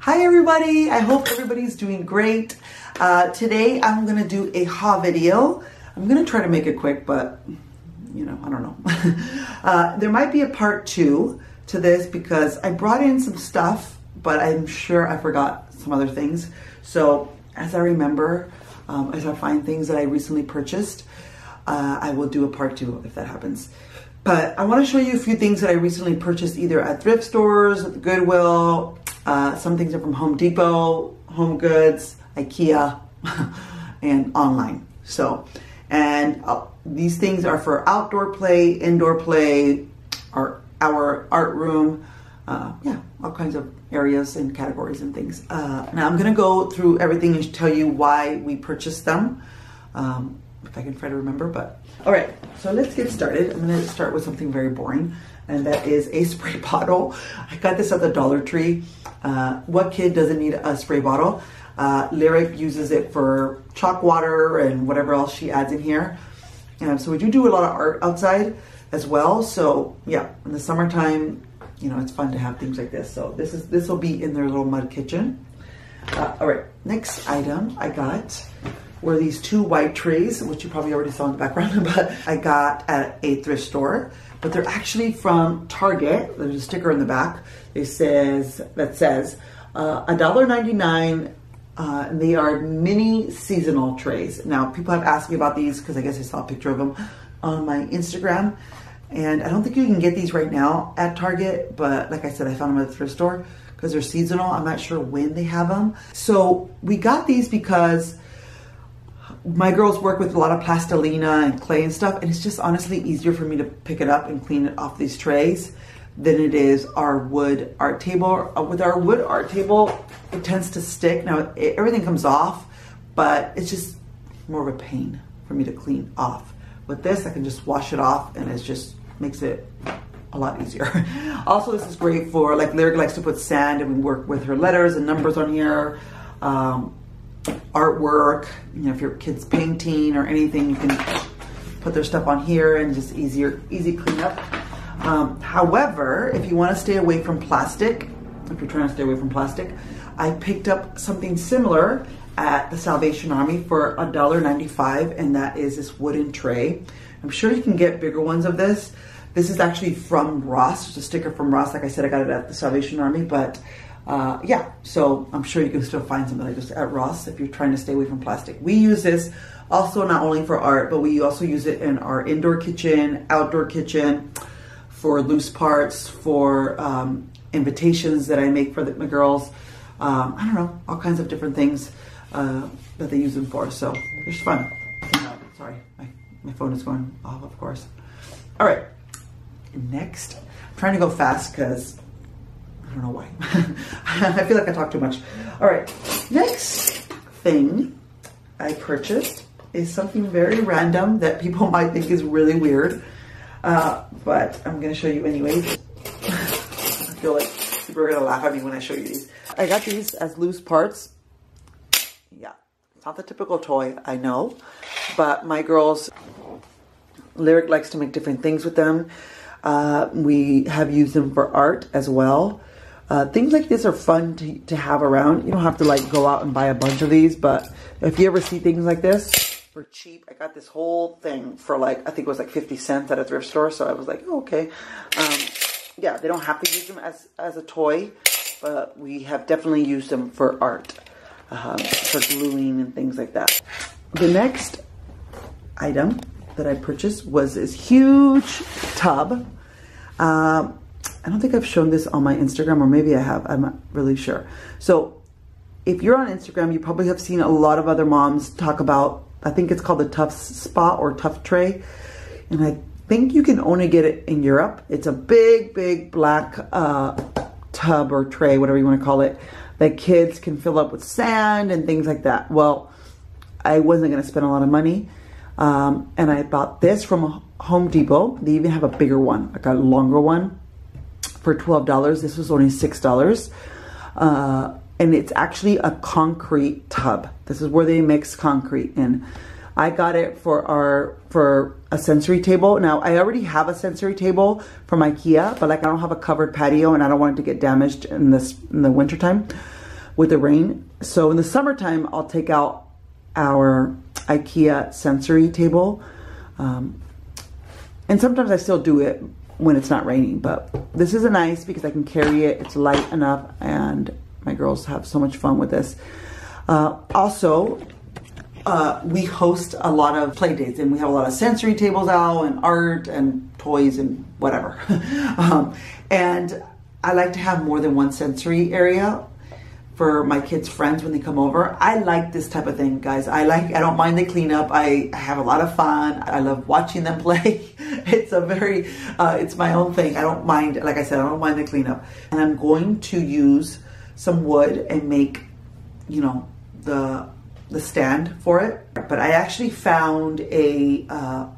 Hi everybody, I hope everybody's doing great. Today I'm gonna do a haul video. I'm gonna try to make it quick, but you know, I don't know. There might be a part 2 to this because I brought in some stuff, but I'm sure I forgot some other things. So as I remember, as I find things that I recently purchased, I will do a part 2 if that happens. But I want to show you a few things that I recently purchased either at thrift stores, at the Goodwill. Some things are from Home Depot, Home Goods, IKEA, and online. So, and these things are for outdoor play, indoor play, our art room, yeah, all kinds of areas and categories and things. Now I'm gonna go through everything and tell you why we purchased them, if I can try to remember, but. All right, so let's get started. I'm gonna start with something very boring, and that is a spray bottle. I got this at the Dollar Tree. What kid doesn't need a spray bottle? Lyric uses it for chalk water and whatever else she adds in here. So we do a lot of art outside as well. So yeah, in the summertime, you know, it's fun to have things like this. So this will be in their little mud kitchen. All right, next item I got were these 2 white trays, which you probably already saw in the background, but I got at a thrift store. But they're actually from Target. There's a sticker in the back. That says $1.99. And they are mini seasonal trays. Now, people have asked me about these because I guess I saw a picture of them on my Instagram. And I don't think you can get these right now at Target, but like I said, I found them at the thrift store because they're seasonal. I'm not sure when they have them. So we got these because my girls work with a lot of plastilina and clay and stuff, and it's just honestly easier for me to pick it up and clean it off these trays than it is our wood art table. With our wood art table, it tends to stick. Now, everything comes off, but it's just more of a pain for me to clean off. With this, I can just wash it off, and it just makes it a lot easier. Also, this is great for, like, Lyric likes to put sand, and we work with her letters and numbers on here. Artwork, you know, if your kid's painting or anything, you can put their stuff on here and just easy cleanup. However, if you want to stay away from plastic, if you're trying to stay away from plastic, I picked up something similar at the Salvation Army for $1.95, and that is this wooden tray. I'm sure you can get bigger ones of this. This is actually from Ross. It's a sticker from Ross. Like I said, I got it at the Salvation Army, but yeah, so I'm sure you can still find something like this at Ross if you're trying to stay away from plastic. We use this also not only for art, but we also use it in our indoor kitchen, outdoor kitchen, for loose parts, for invitations that I make for my girls. I don't know, all kinds of different things that they use them for. So it's fun. Sorry, my phone is going off, of course. All right, next, I'm trying to go fast because I don't know why. I feel like I talk too much. All right, next thing I purchased is something very random that people might think is really weird, but I'm gonna show you anyways. I feel like people are gonna laugh at me when I show you these. I got these as loose parts. Yeah, it's not the typical toy, I know, but my girls, Lyric likes to make different things with them. We have used them for art as well. Things like this are fun to have around. You don't have to like go out and buy a bunch of these, but if you ever see things like this for cheap, I got this whole thing for like, I think it was like 50 cents at a thrift store. So I was like, oh, okay. Yeah, they don't have to use them as a toy, but we have definitely used them for art, for gluing and things like that. The next item that I purchased was this huge tub. I don't think I've shown this on my Instagram, or maybe I have, I'm not really sure. So if you're on Instagram, you probably have seen a lot of other moms talk about, I think it's called the Tough Spot or Tough Tray. And I think you can only get it in Europe. It's a big black tub or tray, whatever you want to call it, that kids can fill up with sand and things like that. Well, I wasn't going to spend a lot of money. And I bought this from Home Depot. They even have a bigger one, like a longer one, for $12. This was only $6. And it's actually a concrete tub. This is where they mix concrete in. I got it for a sensory table. Now, I already have a sensory table from IKEA, but like I don't have a covered patio and I don't want it to get damaged in the wintertime. with the rain. So in the summertime, I'll take out our IKEA sensory table. And sometimes I still do it when it's not raining, but this is nice because I can carry it. It's light enough, and my girls have so much fun with this. Also, we host a lot of play dates, and we have a lot of sensory tables out and art and toys and whatever. And I like to have more than one sensory area for my kids' friends when they come over. I like this type of thing, guys. I don't mind the cleanup. I have a lot of fun. I love watching them play. It's it's my own thing. I don't mind, like I said, I don't mind the cleanup. And I'm going to use some wood and make, you know, the stand for it. But I actually found a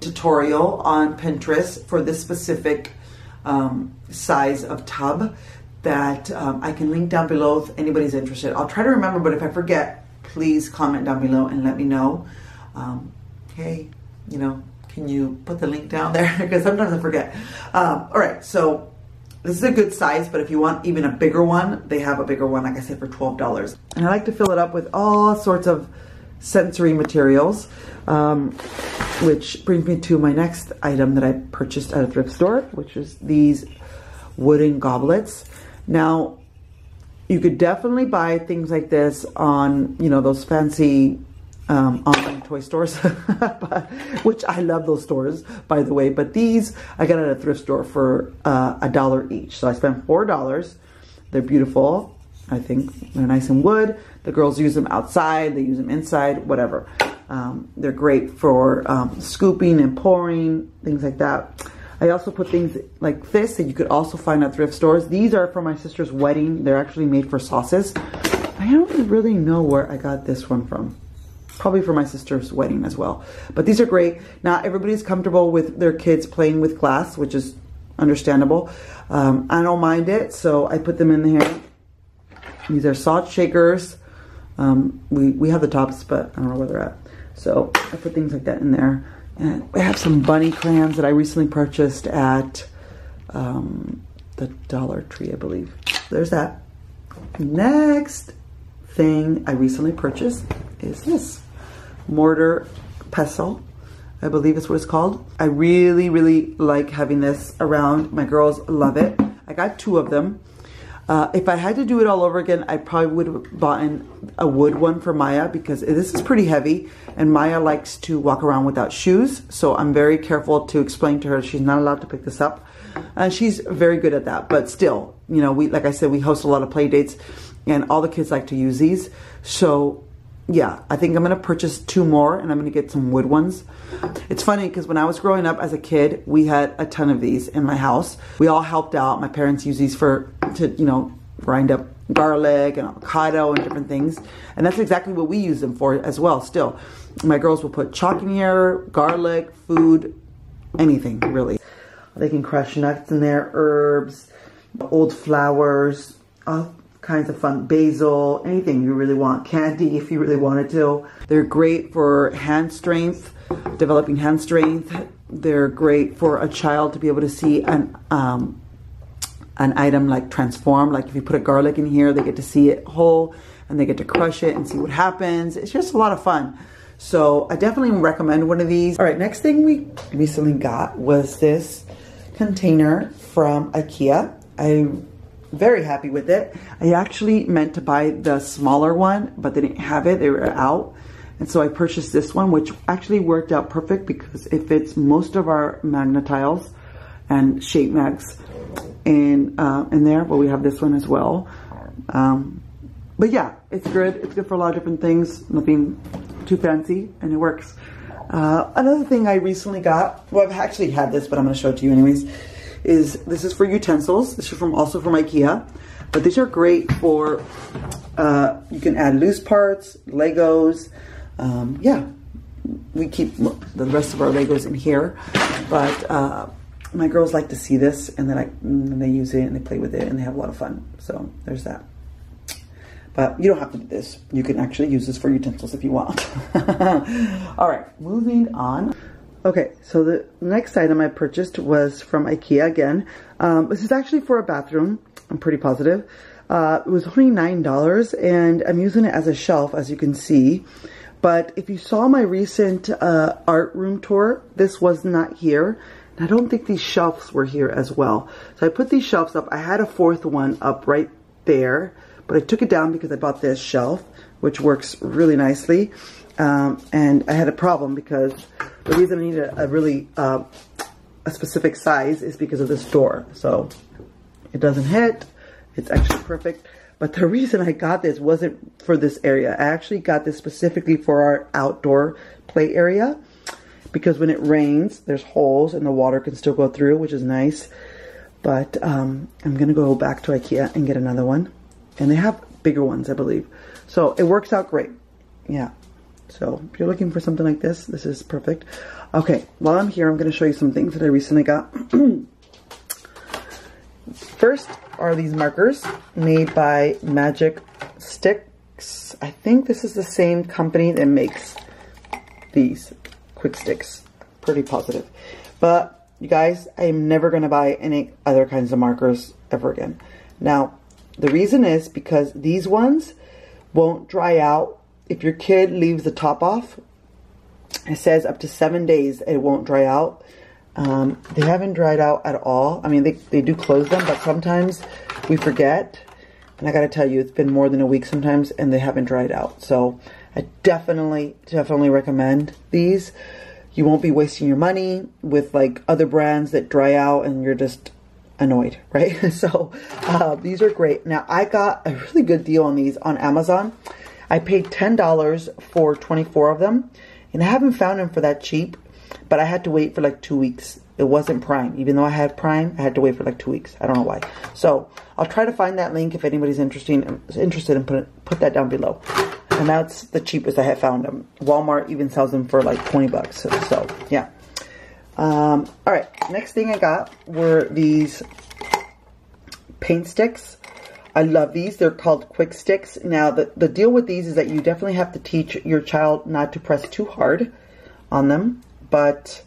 tutorial on Pinterest for this specific size of tub that I can link down below if anybody's interested. I'll try to remember, but if I forget, please comment down below and let me know. Hey, you know, can you put the link down there? Because sometimes I forget. All right, so this is a good size, but if you want even a bigger one, they have a bigger one, like I said, for $12. And I like to fill it up with all sorts of sensory materials, which brings me to my next item that I purchased at a thrift store, which is these wooden goblets. Now, you could definitely buy things like this on, you know, those fancy online toy stores, which I love those stores, by the way. But these I got at a thrift store for $1 each. So I spent $4. They're beautiful. I think they're nice in wood. The girls use them outside. They use them inside, whatever. They're great for scooping and pouring, things like that. I also put things like this that you could also find at thrift stores. These are for my sister's wedding. They're actually made for sauces. I don't really know where I got this one from. Probably for my sister's wedding as well. But these are great. Not everybody's comfortable with their kids playing with glass, which is understandable. I don't mind it, so I put them in here. These are salt shakers. We have the tops, but I don't know where they're at. So I put things like that in there. And I have some bunny crayons that I recently purchased at the Dollar Tree, I believe. There's that. Next thing I recently purchased is this mortar pestle. I believe is what it's called. I really, really like having this around. My girls love it. I got 2 of them. If I had to do it all over again, I probably would have bought a wood one for Maya because this is pretty heavy and Maya likes to walk around without shoes. So I'm very careful to explain to her she's not allowed to pick this up. And she's very good at that. But still, you know, like I said, we host a lot of play dates and all the kids like to use these. So yeah, I think I'm going to purchase 2 more and I'm going to get some wood ones. It's funny because when I was growing up as a kid, we had a ton of these in my house. We all helped out. My parents used these to, you know, grind up garlic and avocado and different things. And that's exactly what we use them for as well still. My girls will put chalk in here, garlic, food, anything really. They can crush nuts in there, herbs, old flowers, all kinds of fun, basil, anything you really want, candy if you really wanted to. They're great for hand strength, developing hand strength. They're great for a child to be able to see an item like transform. Like if you put a garlic in here, they get to see it whole and they get to crush it and see what happens. It's just a lot of fun. So I definitely recommend one of these. All right, next thing we recently got was this container from IKEA. I'm very happy with it. I actually meant to buy the smaller one, but they didn't have it. They were out. And so I purchased this one, which actually worked out perfect because it fits most of our magnet tiles and shape mags in there. But we have this one as well. But yeah, it's good. It's good for a lot of different things. Nothing too fancy, and it works. Another thing I recently got, well, I've actually had this, but I'm going to show it to you anyways, is this is for utensils. This is also from IKEA, but these are great for, you can add loose parts, Legos. Yeah, we keep the rest of our Legos in here, but my girls like to see this, and then they use it and they play with it and they have a lot of fun. So there's that. But you don't have to do this. You can actually use this for utensils if you want. All right, moving on. Okay, so the next item I purchased was from IKEA again. This is actually for a bathroom. I'm pretty positive. It was only $9, and I'm using it as a shelf, as you can see. But if you saw my recent art room tour, this was not here. And I don't think these shelves were here as well. So I put these shelves up. I had a fourth one up right there, but I took it down because I bought this shelf, which works really nicely. And I had a problem because the reason I needed a really a specific size is because of this door. So it doesn't hit. It's actually perfect. But the reason I got this wasn't for this area. I actually got this specifically for our outdoor play area, because when it rains, there's holes and the water can still go through, which is nice. But I'm going to go back to IKEA and get another one. And they have bigger ones, I believe. So it works out great. Yeah. So if you're looking for something like this, this is perfect. Okay, while I'm here, I'm going to show you some things that I recently got. First are these markers made by Magic Sticks. I think this is the same company that makes these quick sticks. Pretty positive. But you guys, I'm never going to buy any other kinds of markers ever again. Now, the reason is because these ones won't dry out. If your kid leaves the top off, it says up to 7 days it won't dry out. They haven't dried out at all. I mean, they do close them, but sometimes we forget. And I gotta tell you, it's been more than a week sometimes and they haven't dried out. So I definitely recommend these. You won't be wasting your money with like other brands that dry out and you're just annoyed, right? So these are great. Now I got a really good deal on these on Amazon. I paid $10 for 24 of them, and I haven't found them for that cheap, but I had to wait for like 2 weeks. It wasn't Prime. Even though I had Prime, I had to wait for like 2 weeks. I don't know why. So I'll try to find that link if anybody's interested in put that down below. And that's the cheapest I have found them. Walmart even sells them for like 20 bucks. So yeah. All right. Next thing I got were these paint sticks. I love these. They're called quick sticks. Now, the deal with these is that you definitely have to teach your child not to press too hard on them. But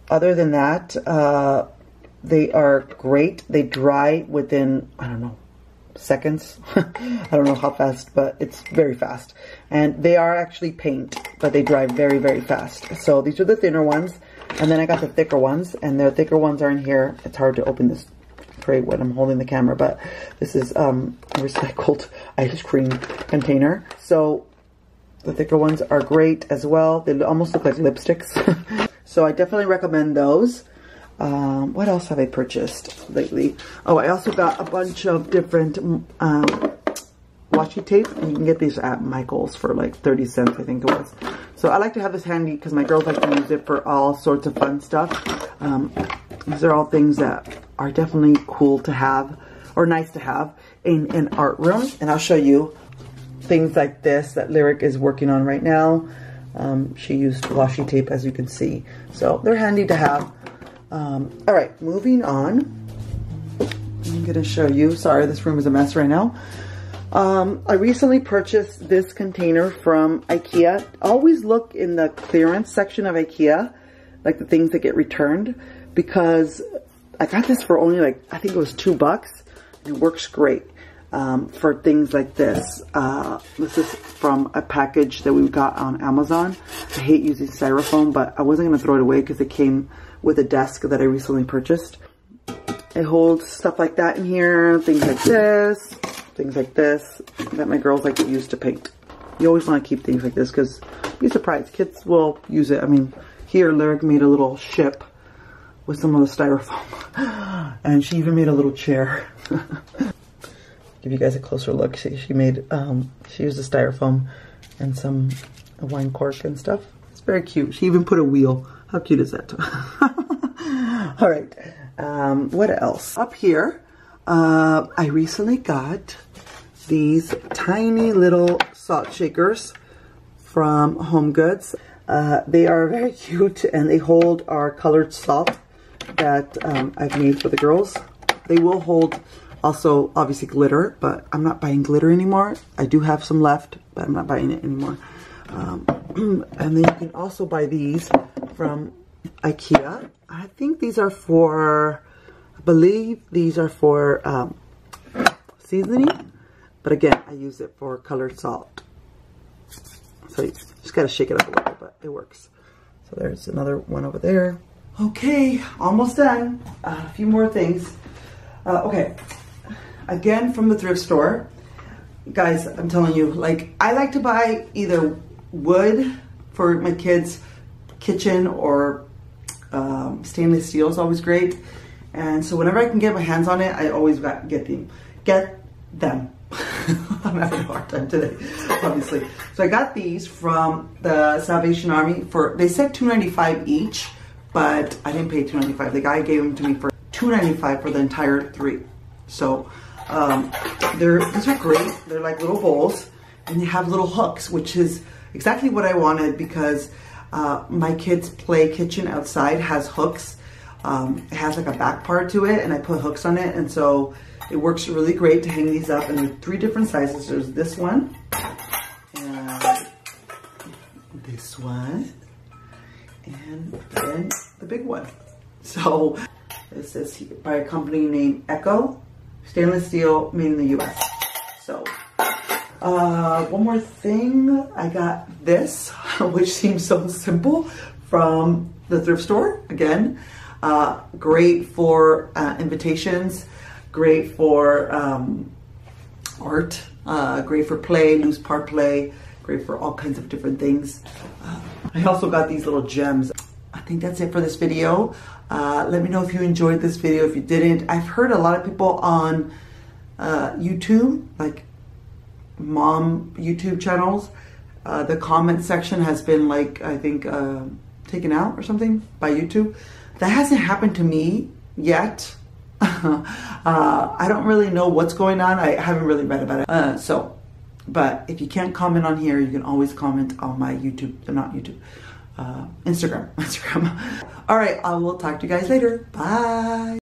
other than that, they are great. They dry within, I don't know, seconds. I don't know how fast, but it's very fast. And they are actually paint, but they dry very, very fast. So these are the thinner ones. And then I got the thicker ones. And the thicker ones are in here. It's hard to open this tray when I'm holding the camera, but this is a recycled ice cream container. So the thicker ones are great as well. They almost look like lipsticks. So I definitely recommend those. What else have I purchased lately? Oh, I also got a bunch of different washi tape. You can get these at Michael's for like 30 cents, I think it was. So I like to have this handy because my girls like to use it for all sorts of fun stuff. These are all things that are definitely cool to have, or nice to have in an art room. And I'll show you things like this that Lyric is working on right now. She used washi tape, as you can see. So they're handy to have. All right, moving on. I'm gonna show you, sorry, this room is a mess right now. I recently purchased this container from IKEA. Always look in the clearance section of IKEA, like the things that get returned, because I got this for only like, I think it was $2. It works great for things like this. This is from a package that we got on Amazon. I hate using styrofoam, but I wasn't going to throw it away because it came with a desk that I recently purchased. It holds stuff like that in here, things like this that my girls like to use to paint. You always want to keep things like this because you'd be surprised, kids will use it. I mean, here Lyric made a little ship with some of the styrofoam, and she even made a little chair. Give you guys a closer look. She made, she used a styrofoam and a wine cork and stuff. It's very cute. She even put a wheel. How cute is that? All right. What else? Up here, I recently got these tiny little salt shakers from Home Goods. They are very cute and they hold our colored salt that I've made for the girls. They will hold also obviously glitter, but I'm not buying glitter anymore. I do have some left, but I'm not buying it anymore. And then you can also buy these from IKEA. I think these are for, I believe these are for seasoning. But again, I use it for colored salt. So you just gotta shake it up a little, but it works. So there's another one over there. Okay, almost done. A few more things. Okay, again from the thrift store. Guys, I'm telling you, like, I like to buy either wood for my kids' kitchen or stainless steel is always great. And so whenever I can get my hands on it, I always get them. I'm having a hard time today, obviously. So I got these from the Salvation Army for, they said $2.95 each, but I didn't pay $2.95. The guy gave them to me for $2.95 for the entire 3. So these are great. They're like little bowls, and they have little hooks, which is exactly what I wanted because my kids' play kitchen outside has hooks. It has like a back part to it, and I put hooks on it, and so it works really great to hang these up. And there are 3 different sizes. There's this one, and this one, and then the big one. So this is by a company named Echo, stainless steel, made in the US. So one more thing, I got this, which seems so simple, from the thrift store. Again, great for invitations, great for art, great for play, loose part play, great for all kinds of different things. I also got these little gems. I think that's it for this video. Let me know if you enjoyed this video. If you didn't, I've heard a lot of people on YouTube, like mom YouTube channels, the comment section has been like, I think, taken out or something by YouTube. That hasn't happened to me yet. I don't really know what's going on. I haven't really read about it. But if you can't comment on here, you can always comment on my YouTube, not YouTube, Instagram. All right, I will talk to you guys later. Bye.